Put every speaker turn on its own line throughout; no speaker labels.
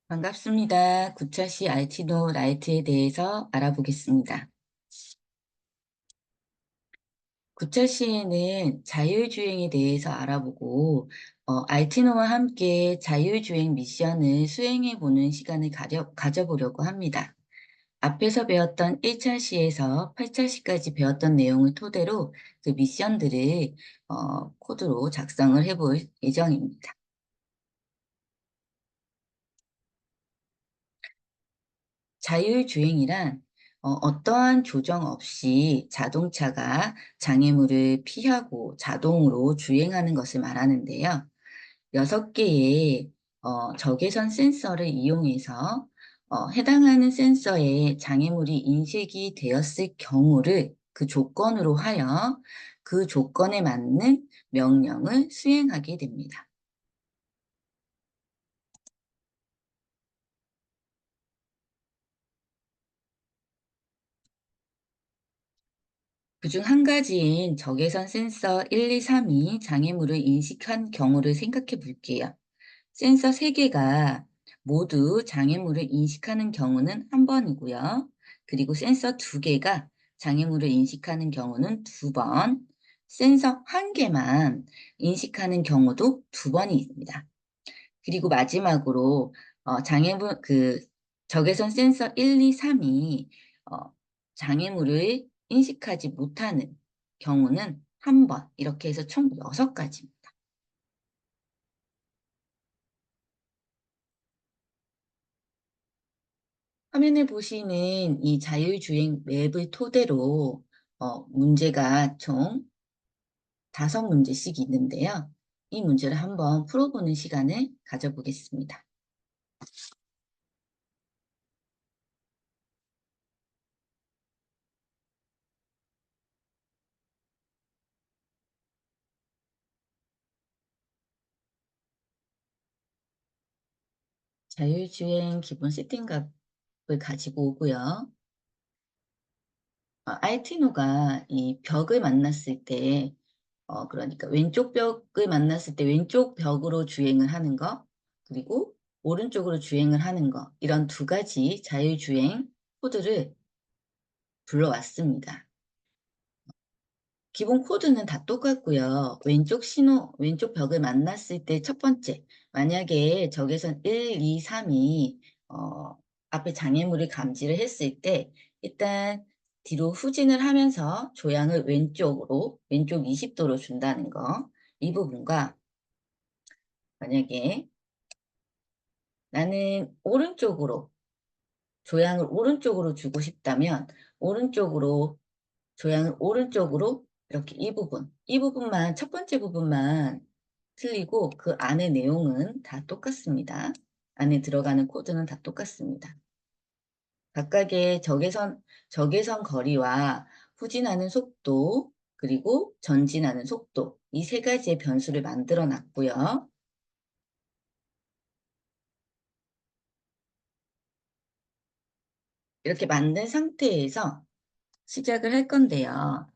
반갑습니다. 구차시 알티노 라이트에 대해서 알아보겠습니다. 구차시에는 자율주행에 대해서 알아보고, 알티노와 함께 자율주행 미션을 수행해보는 시간을 가져보려고 합니다. 앞에서 배웠던 1차 시에서 8차 시까지 배웠던 내용을 토대로 그 미션들을 코드로 작성을 해볼 예정입니다. 자율주행이란 어떠한 조정 없이 자동차가 장애물을 피하고 자동으로 주행하는 것을 말하는데요. 6개의 적외선 센서를 이용해서 해당하는 센서에 장애물이 인식이 되었을 경우를 그 조건으로 하여 그 조건에 맞는 명령을 수행하게 됩니다. 그중 한 가지인 적외선 센서 1, 2, 3이 장애물을 인식한 경우를 생각해 볼게요. 센서 3개가 모두 장애물을 인식하는 경우는 한 번이고요. 그리고 센서 2개가 장애물을 인식하는 경우는 2번, 센서 1개만 인식하는 경우도 2번이 있습니다. 그리고 마지막으로 장애물 적외선 센서 1, 2, 3이 장애물을 인식하지 못하는 경우는 한 번, 이렇게 해서 총 6가지입니다. 화면에 보시는 이 자율주행 맵을 토대로 문제가 총 5문제씩 있는데요. 이 문제를 한번 풀어보는 시간을 가져보겠습니다. 자율주행 기본 세팅값을 가지고 오고요. 알티노가 이 벽을 만났을 때, 그러니까 왼쪽 벽을 만났을 때 왼쪽 벽으로 주행을 하는 거, 그리고 오른쪽으로 주행을 하는 거, 이런 2가지 자율주행 코드를 불러왔습니다. 기본 코드는 다 똑같고요. 왼쪽 벽을 만났을 때 첫 번째, 만약에 적외선 1, 2, 3이 앞에 장애물을 감지를 했을 때 일단 뒤로 후진을 하면서 조향을 왼쪽 20도로 준다는 거. 이 부분과 만약에 나는 조향을 오른쪽으로 주고 싶다면 오른쪽으로 조향을 오른쪽으로 이렇게 이 부분만, 첫 번째 부분만 틀리고 그 안에 내용은 다 똑같습니다. 안에 들어가는 코드는 다 똑같습니다. 각각의 적외선 거리와 후진하는 속도, 그리고 전진하는 속도, 이 3가지의 변수를 만들어 놨고요. 이렇게 만든 상태에서 시작을 할 건데요.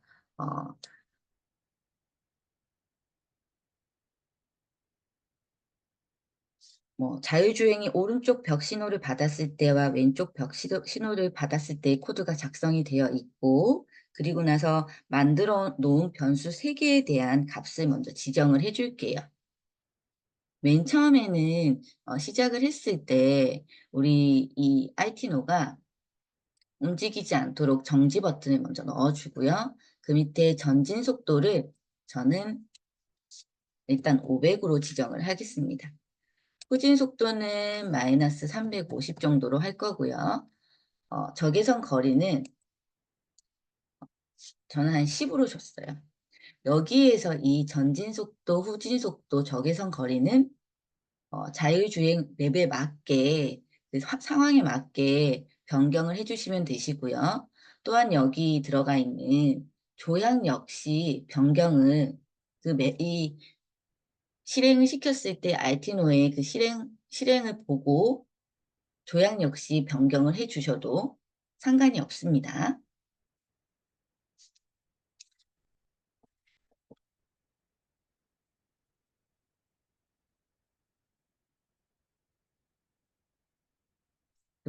어, 자율주행이 오른쪽 벽 신호를 받았을 때와 왼쪽 벽 신호를 받았을 때의 코드가 작성이 되어 있고, 그리고 나서 만들어 놓은 변수 3개에 대한 값을 먼저 지정을 해줄게요. 맨 처음에는 시작을 했을 때 우리 이 알티노가 움직이지 않도록 정지 버튼을 먼저 넣어주고요. 그 밑에 전진 속도를 저는 일단 500으로 지정을 하겠습니다. 후진 속도는 마이너스 350 정도로 할 거고요. 적외선 거리는 저는 한 10으로 줬어요. 여기에서 이 전진 속도, 후진 속도, 적외선 거리는 자율주행 맵에 맞게, 상황에 맞게 변경을 해주시면 되시고요. 또한 여기 들어가 있는 조향 역시 변경을 이 실행을 시켰을 때 알티노의 그 실행을 보고 조향 역시 변경을 해 주셔도 상관이 없습니다.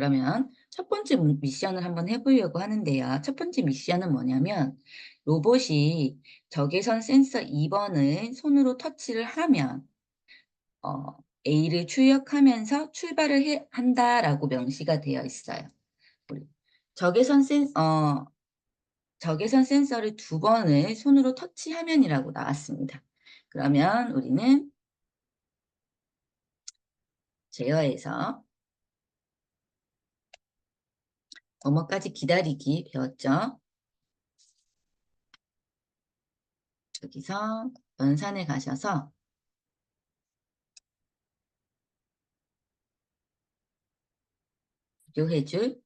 그러면 첫 번째 미션을 한번 해보려고 하는데요. 첫 번째 미션은 뭐냐면 로봇이 적외선 센서 2번을 손으로 터치를 하면 A를 출력하면서 출발을 한다라고 명시가 되어 있어요. 우리 적외선 적외선 센서를 2번을 손으로 터치하면이라고 나왔습니다. 그러면 우리는 제어에서 뭐뭐까지 기다리기 배웠죠. 여기서 연산에 가셔서 비교해줄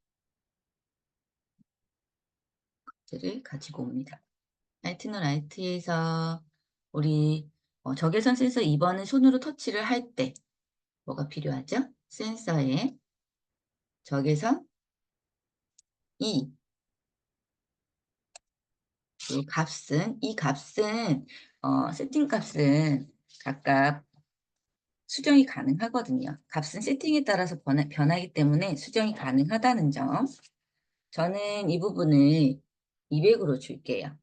것들을 가지고 옵니다. 라이트노 라이트에서 우리 적외선 센서 2번을 손으로 터치를 할 때 뭐가 필요하죠? 센서의 적외선 2, 이 값은 세팅 값은 각각 수정이 가능하거든요. 값은 세팅에 따라서 변하기 때문에 수정이 가능하다는 점. 저는 이 부분을 200으로 줄게요.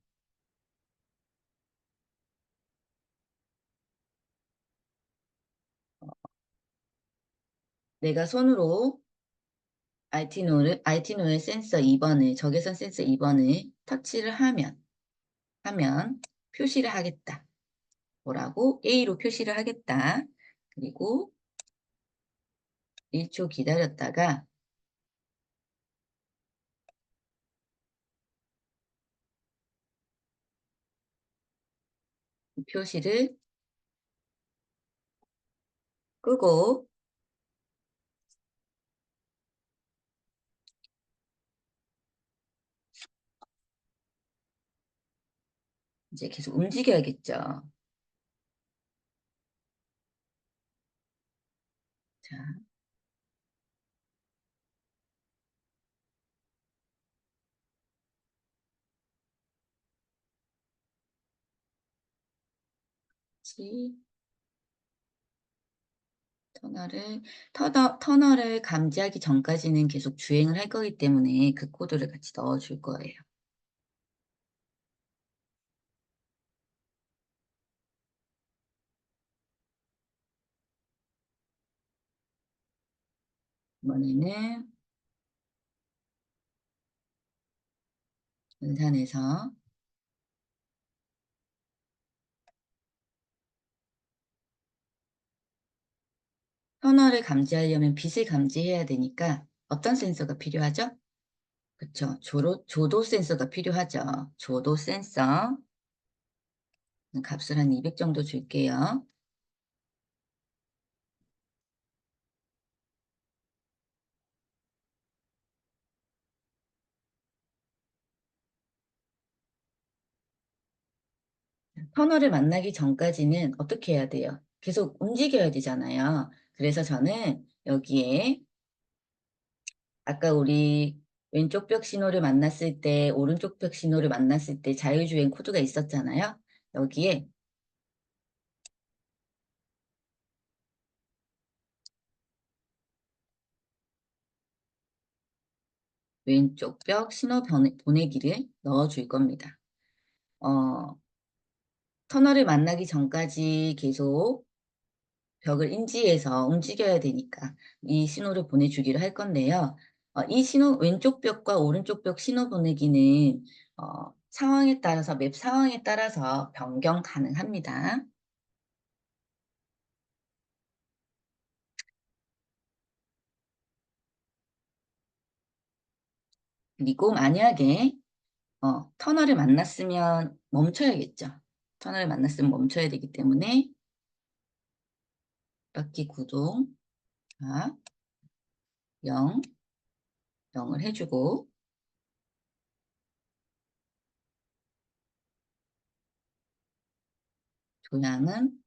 내가 손으로 RT노의 센서 2번을, 적외선 센서 2번을 터치를 하면 표시를 하겠다. 뭐라고? A로 표시를 하겠다. 그리고 1초 기다렸다가 표시를 끄고 이제 계속 움직여야겠죠. 자, 같이 터널을 감지하기 전까지는 계속 주행을 할 거기 때문에 그 코드를 같이 넣어줄 거예요. 이번에는 연산에서 터널을 감지하려면 빛을 감지해야 되니까 어떤 센서가 필요하죠? 그쵸. 조도 센서가 필요하죠. 조도 센서. 값을 한 200 정도 줄게요. 터널을 만나기 전까지는 어떻게 해야 돼요? 계속 움직여야 되잖아요. 그래서 저는 여기에 아까 우리 왼쪽 벽 신호를 만났을 때, 오른쪽 벽 신호를 만났을 때 자율주행 코드가 있었잖아요. 여기에 왼쪽 벽 신호 보내기를 넣어줄 겁니다. 어, 터널을 만나기 전까지 계속 벽을 인지해서 움직여야 되니까 이 신호를 보내주기로 할 건데요. 이 신호, 왼쪽 벽과 오른쪽 벽 신호 보내기는 상황에 따라서, 맵 상황에 따라서 변경 가능합니다. 그리고 만약에 터널을 만났으면 멈춰야겠죠. 터널을 만났으면 멈춰야 되기 때문에 바퀴 구동, 자, 0, 0을 해주고 조향은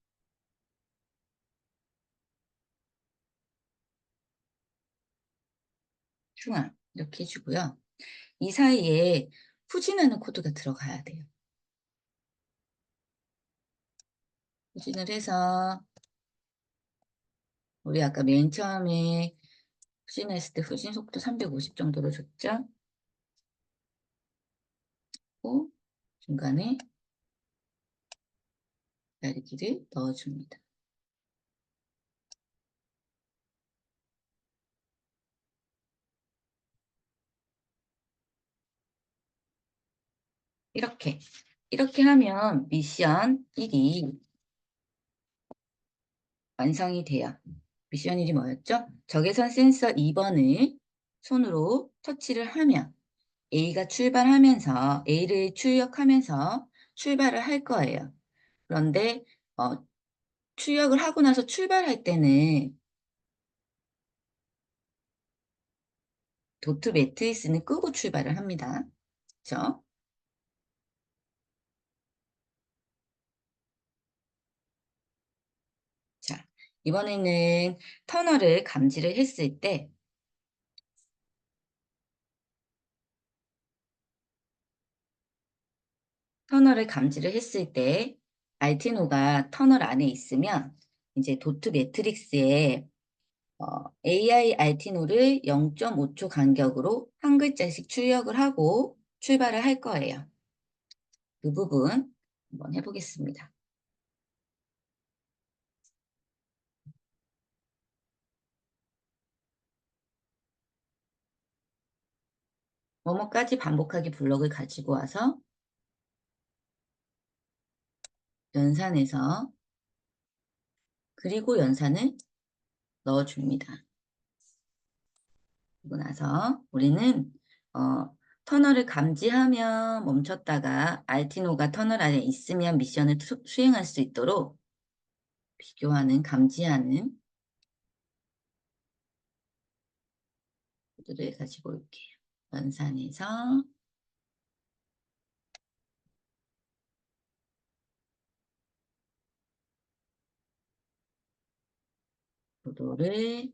중앙 이렇게 해주고요. 이 사이에 후진하는 코드가 들어가야 돼요. 후진을 해서 우리 아까 맨 처음에 후진했을 때 후진 속도 350 정도로 줬죠. 고 중간에 기다리기를 넣어줍니다. 이렇게. 이렇게 하면 미션 1이 완성이 돼요. 미션 1이 뭐였죠? 적외선 센서 2번을 손으로 터치를 하면 A가 출발하면서 A를 출력하면서 출발을 할 거예요. 그런데 출력을 하고 나서 출발할 때는 도트 매트리스는 끄고 출발을 합니다. 그렇죠? 자, 이번에는 터널을 감지를 했을 때 터널을 감지를 했을 때 알티노가 터널 안에 있으면 이제 도트 매트릭스에 AI 알티노를 0.5초 간격으로 한 글자씩 출력을 하고 출발을 할 거예요. 그 부분 한번 해보겠습니다. 뭐뭐까지 반복하기 블록을 가지고 와서 연산해서 그리고 연산을 넣어줍니다. 그리고 나서 우리는 터널을 감지하면 멈췄다가 알티노가 터널 안에 있으면 미션을 수행할 수 있도록 비교하는, 감지하는 코드를 가지고 올게요. 연산해서 도도를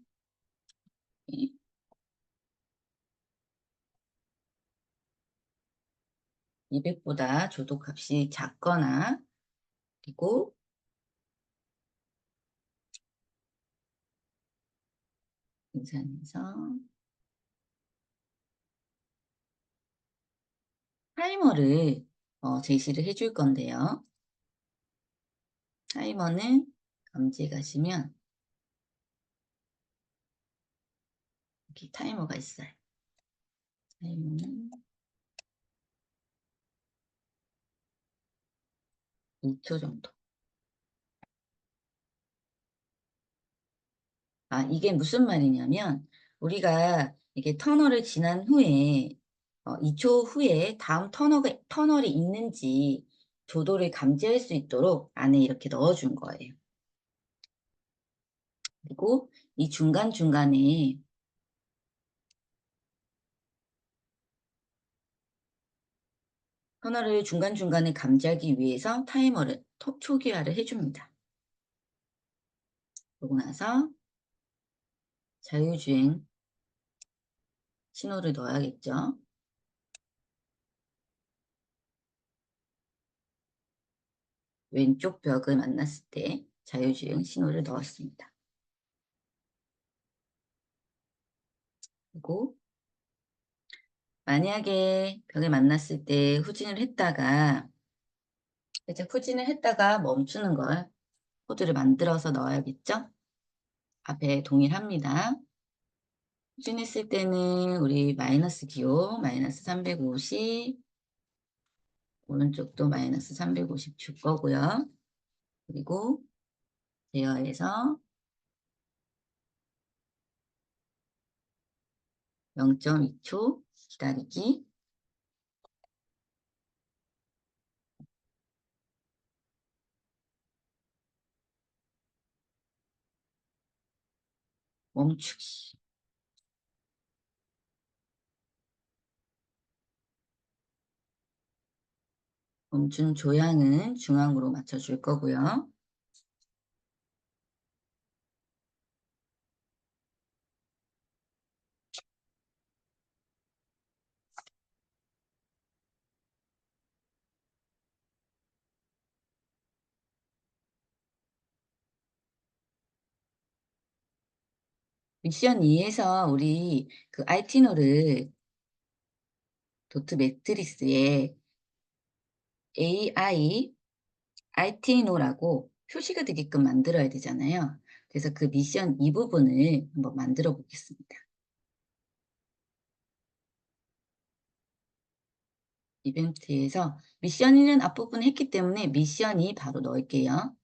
200보다 조도값이 작거나 그리고 연산해서 타이머를 제시를 해줄 건데요. 타이머는 감지해 가시면 여기 타이머가 있어요. 타이머는 2초 정도. 아, 이게 무슨 말이냐면 우리가 이게 터널을 지난 후에 2초 후에 다음 터널이 있는지 조도를 감지할 수 있도록 안에 이렇게 넣어준 거예요. 그리고 이 중간중간에 터널을 중간중간에 감지하기 위해서 타이머를 초기화를 해줍니다. 그러고 나서 자율주행 신호를 넣어야겠죠. 왼쪽 벽을 만났을 때 자율주행 신호를 넣었습니다. 그리고 만약에 벽을 만났을 때 후진을 했다가 이제 후진을 했다가 멈추는 걸 코드를 만들어서 넣어야겠죠? 앞에 동일합니다. 후진했을 때는 우리 마이너스 기호 마이너스 350 오른쪽도 마이너스 350 줄 거고요. 그리고 제어해서 0.2초 기다리기 멈추기 멈춘 조향은 중앙으로 맞춰줄 거고요. 미션 2에서 우리 그 아이티노를 도트 매트리스에 AI 아이티노라고 표시가 되게끔 만들어야 되잖아요. 그래서 그 미션 이 부분을 한번 만들어 보겠습니다. 이벤트에서 미션 1은 앞부분 했기 때문에 미션 2 바로 넣을게요.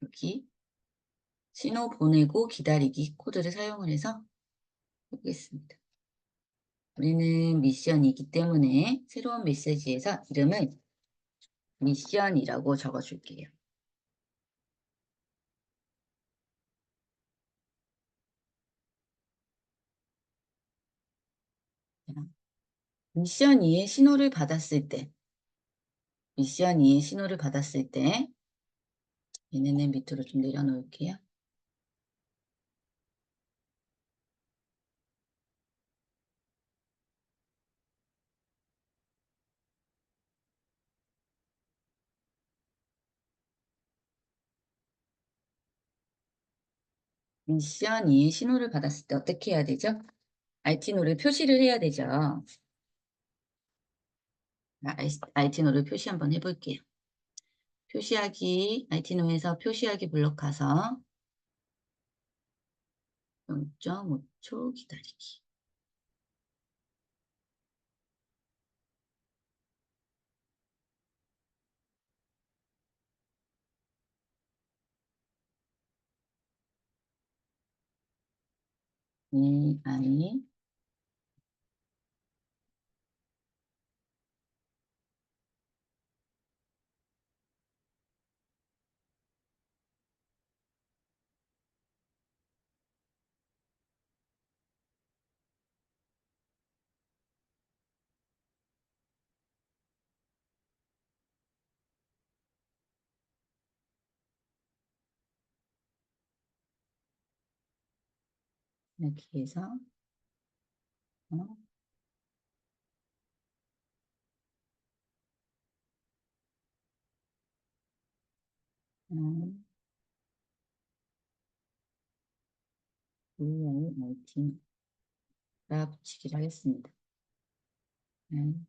여기 신호 보내고 기다리기 코드를 사용을 해서 해보겠습니다. 우리는 미션이기 때문에 새로운 메시지에서 이름을 미션이라고 적어줄게요. 미션 2의 신호를 받았을 때, 미션 2의 신호를 받았을 때, 얘네는 밑으로 좀 내려놓을게요. 미션 2의 신호를 받았을 때 어떻게 해야 되죠? 알티노를 표시를 해야 되죠. 알티노를 표시 한번 해볼게요. 표시하기, 알티노에서 표시하기 블록 가서 0.5초 기다리기. 아니, 이렇게 해서, 어, 음, AI 알티노 붙이기를 하겠습니다. 음,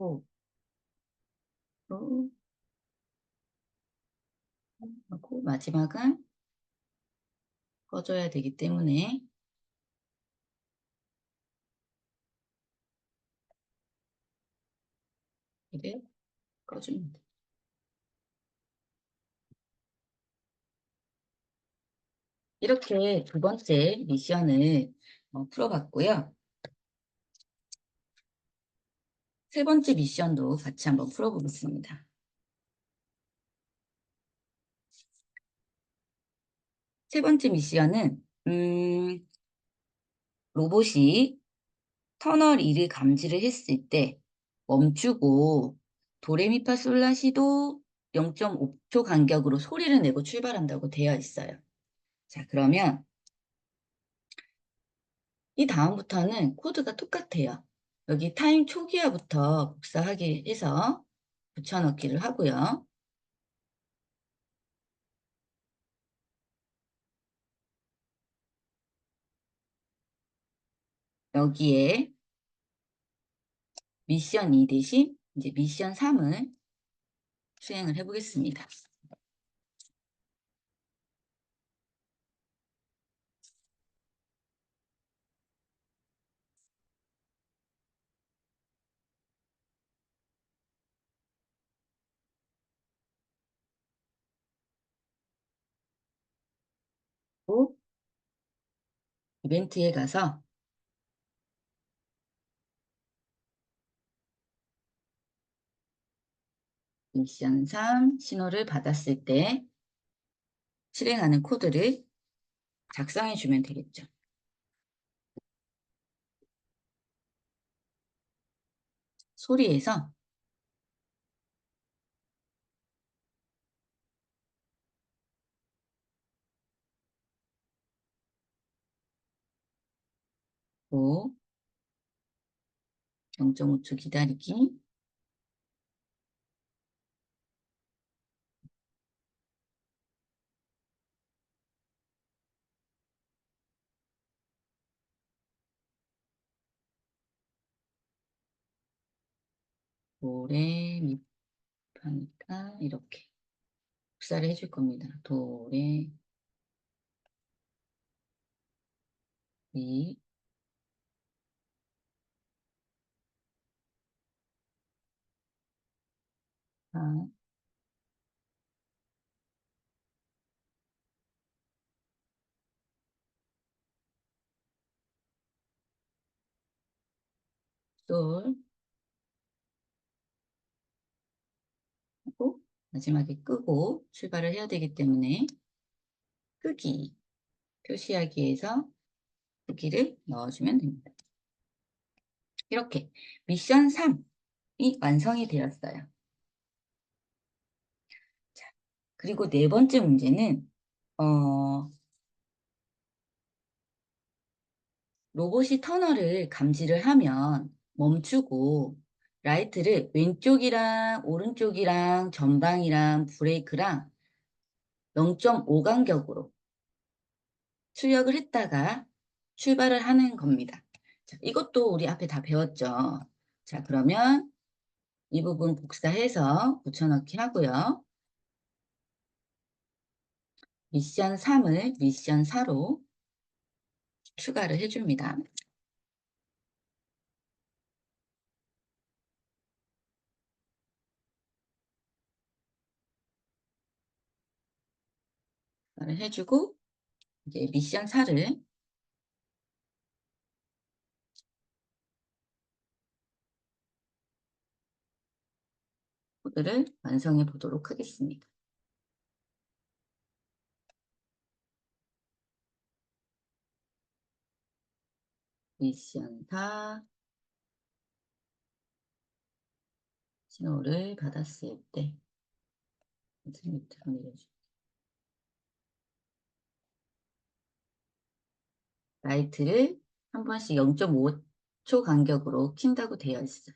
또, 또, 하고, 마지막은 꺼져야 되기 때문에, 이를 꺼줍니다. 이렇게 두 번째 미션을 풀어봤고요. 세 번째 미션도 같이 한번 풀어보겠습니다. 세 번째 미션은, 로봇이 터널 1을 감지를 했을 때 멈추고 도레미파솔라시도 0.5초 간격으로 소리를 내고 출발한다고 되어 있어요. 자, 그러면 이 다음부터는 코드가 똑같아요. 여기 타임 초기화부터 복사하기 해서 붙여넣기를 하고요. 여기에 미션 2 대신 이제 미션 3을 수행을 해보겠습니다. 또 이벤트에 가서 미션 3 신호를 받았을 때 실행하는 코드를 작성해 주면 되겠죠. 소리에서 오, 0.5초 기다리기. 도레 미파니까 이렇게 복사를 해줄 겁니다. 도레 미 파 솔 하고 마지막에 끄고 출발을 해야 되기 때문에 끄기 표시하기에서 끄기를 넣어주면 됩니다. 이렇게 미션 3이 완성이 되었어요. 자, 그리고 네 번째 문제는 어, 로봇이 터널을 감지를 하면 멈추고 라이트를 왼쪽이랑 오른쪽이랑 전방이랑 브레이크랑 0.5 간격으로 출력을 했다가 출발을 하는 겁니다. 자, 이것도 우리 앞에 다 배웠죠. 자, 그러면 이 부분 복사해서 붙여넣기 하고요. 미션 3을 미션 4로 추가를 해줍니다. 추가를 해주고 이제 미션 4를 코드를 완성해 보도록 하겠습니다. 미션 4 신호를 받았을 때 밑으로 내려주고 라이트를 한 번씩 0.5초 간격으로 킨다고 되어 있어요.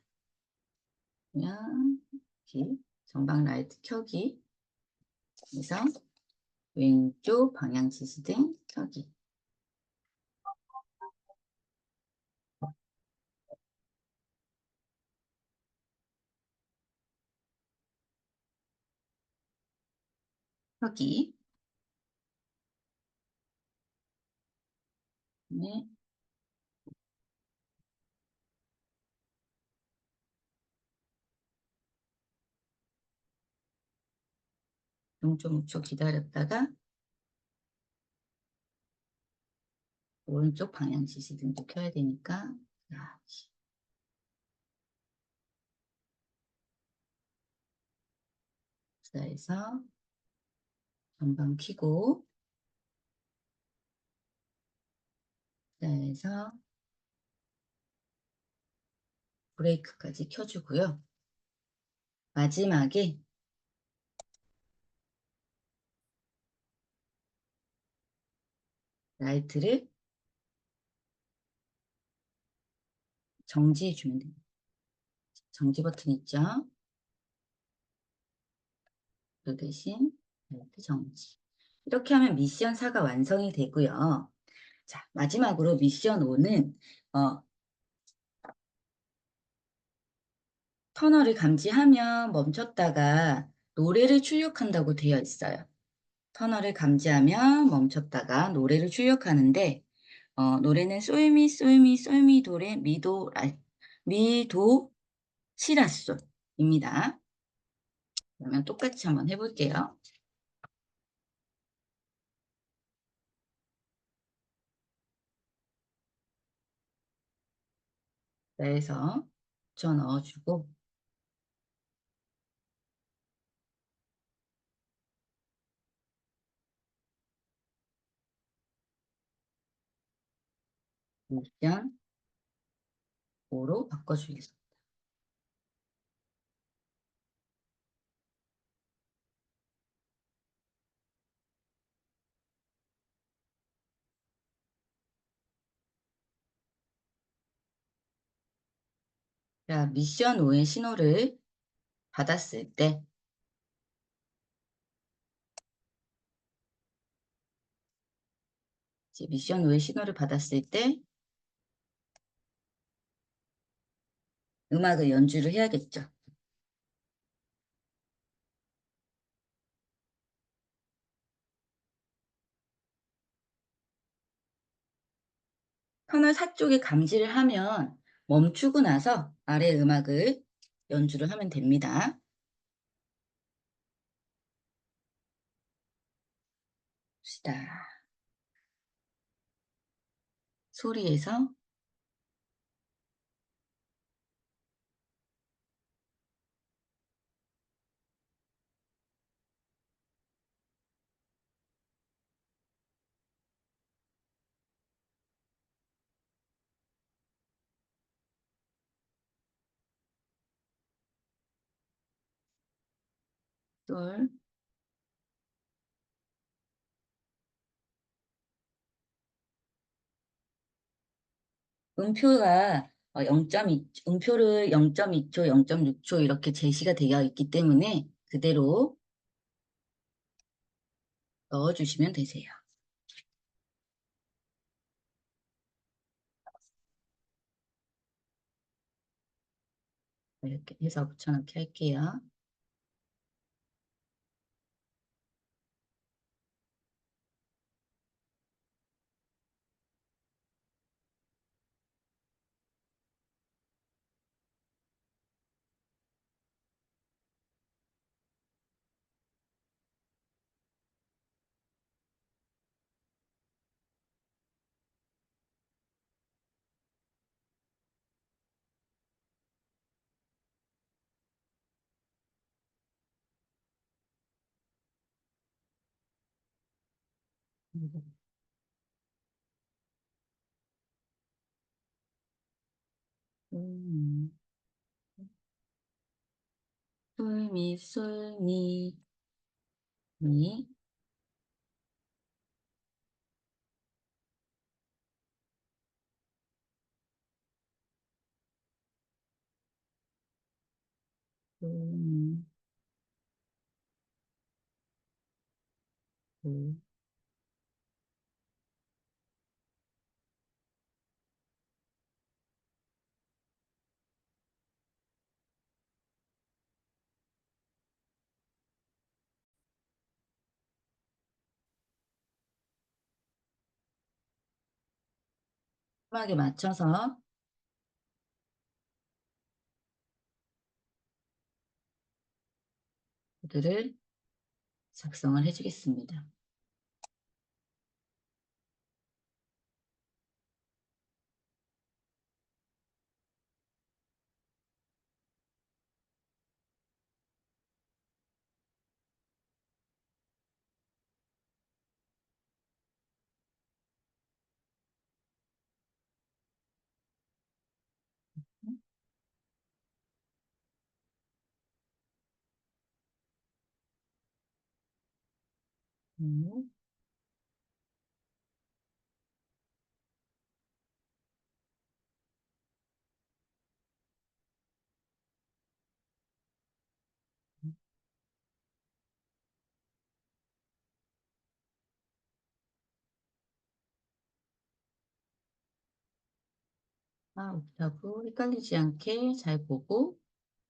그러면 이렇게 전방 라이트 켜기 그래서 왼쪽 방향 지시등 켜기 켜기 네, 0.5초 기다렸다가 오른쪽 방향 지시등도 켜야 되니까 복사해서 전방 켜고 복사해서 브레이크까지 켜주고요. 마지막에 라이트를 정지해 주면 됩니다. 정지 버튼 있죠? 그 대신 라이트 정지. 이렇게 하면 미션 4가 완성이 되고요. 자, 마지막으로 미션 5는 터널을 감지하면 멈췄다가 노래를 출력한다고 되어 있어요. 터널을 감지하면 멈췄다가 노래를 출력하는데 노래는 솔미 솔미 솔미 도레 미도 미도 시라솔입니다. 그러면 똑같이 한번 해볼게요. 그래서 붙여 넣어주고 미션 5로 바꿔주겠습니다. 자, 미션 5의 신호를 받았을 때, 이제 미션 5의 신호를 받았을 때 음악을 연주를 해야겠죠. 터널 4쪽에 감지를 하면 멈추고 나서 아래 음악을 연주를 하면 됩니다. 봅시다. 소리에서 솔, 음표가 0.2, 음표를 0.2초, 0.6초 이렇게 제시가 되어 있기 때문에 그대로 넣어주시면 되세요. 이렇게 해서 붙여넣기 할게요. 음, 솔미, 솔미, 미, 솔미, 솔. 음악에 맞춰서 코드를 작성을 해주겠습니다. 음, 옥타브 헷갈리지 않게 잘 보고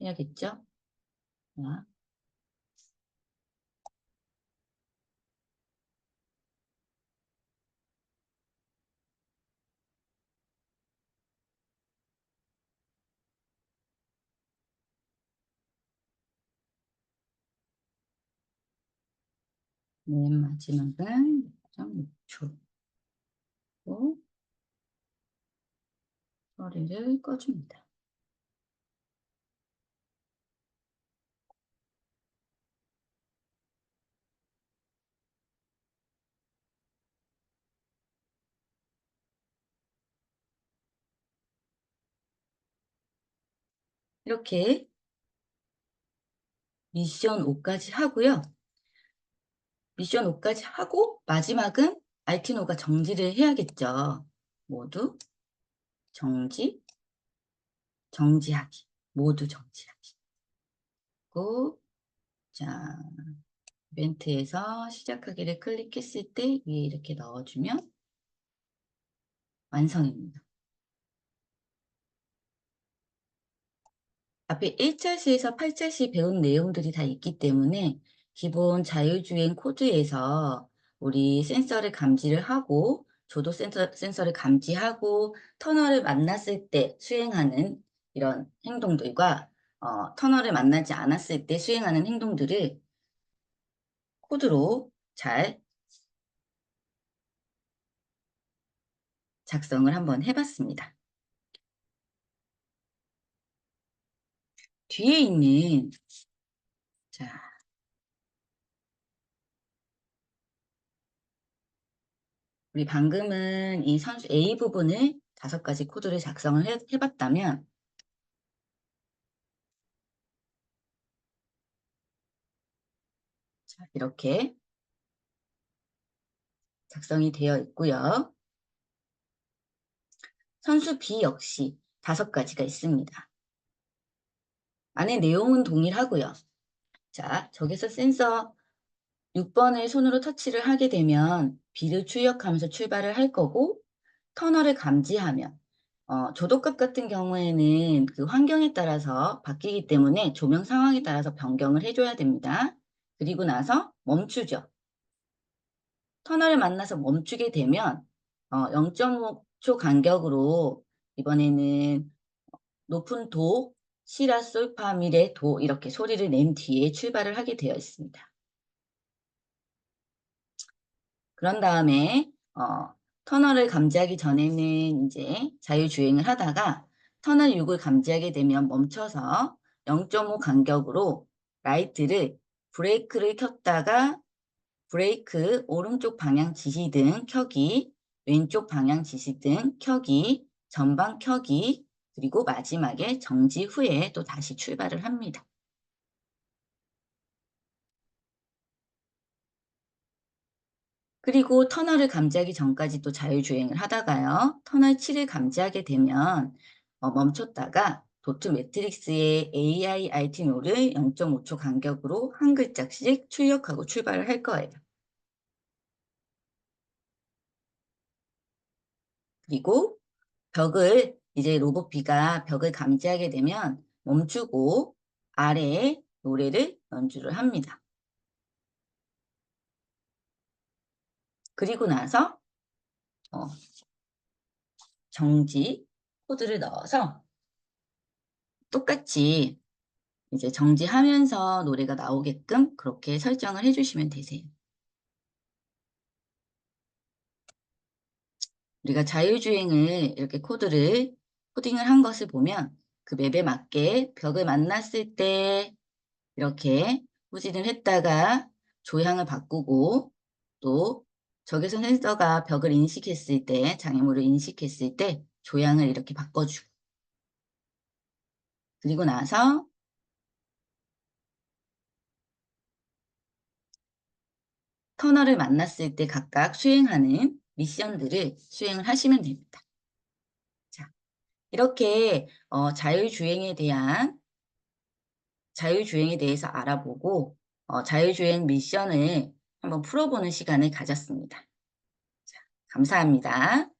해야겠죠? 자, 맨 마지막은 0.6초 소리를 꺼줍니다. 이렇게 미션 5까지 하고요. 미션 5까지 하고 마지막은 알티노가 정지를 해야겠죠. 모두 정지, 정지하기. 모두 정지하기. 고, 자, 이벤트에서 시작하기를 클릭했을 때 위에 이렇게 넣어주면 완성입니다. 앞에 1차시에서 8차시 배운 내용들이 다 있기 때문에 기본 자율주행 코드에서 우리 센서를 감지를 하고 조도 센서를 감지하고 터널을 만났을 때 수행하는 이런 행동들과 터널을 만나지 않았을 때 수행하는 행동들을 코드로 잘 작성을 한번 해봤습니다. 뒤에 있는 자, 우리 방금은 이 선수 A 부분을 5가지 코드를 작성을 해봤다면 자, 이렇게 작성이 되어 있고요. 선수 B 역시 5가지가 있습니다. 안에 내용은 동일하고요. 자, 저기서 센서 6번을 손으로 터치를 하게 되면 B를 출력하면서 출발을 할 거고 터널을 감지하면 조도값 같은 경우에는 그 환경에 따라서 바뀌기 때문에 조명 상황에 따라서 변경을 해줘야 됩니다. 그리고 나서 멈추죠. 터널을 만나서 멈추게 되면 0.5초 간격으로 이번에는 높은 도, 시라, 솔, 파, 미레, 도 이렇게 소리를 낸 뒤에 출발을 하게 되어 있습니다. 그런 다음에 터널을 감지하기 전에는 이제 자율주행을 하다가 터널 6을 감지하게 되면 멈춰서 0.5 간격으로 라이트를 브레이크를 켰다가 브레이크 오른쪽 방향 지시등 켜기, 왼쪽 방향 지시등 켜기, 전방 켜기, 그리고 마지막에 정지 후에 또 다시 출발을 합니다. 그리고 터널을 감지하기 전까지 또 자율주행을 하다가요. 터널 7을 감지하게 되면 멈췄다가 도트 매트릭스의 AI RT노를 0.5초 간격으로 한 글자씩 출력하고 출발을 할 거예요. 그리고 이제 로봇 B가 벽을 감지하게 되면 멈추고 아래에 노래를 연주를 합니다. 그리고 나서 정지 코드를 넣어서 똑같이 이제 정지하면서 노래가 나오게끔 그렇게 설정을 해주시면 되세요. 우리가 자율주행을 이렇게 코딩을 한 것을 보면 그 맵에 맞게 벽을 만났을 때 이렇게 후진을 했다가 조향을 바꾸고 또 적외선 센서가 벽을 인식했을 때 장애물을 인식했을 때 조향을 이렇게 바꿔주고 그리고 나서 터널을 만났을 때 각각 수행하는 미션들을 수행을 하시면 됩니다. 자, 이렇게 자율주행에 대해서 알아보고 자율주행 미션을 한번 풀어보는 시간을 가졌습니다. 자, 감사합니다.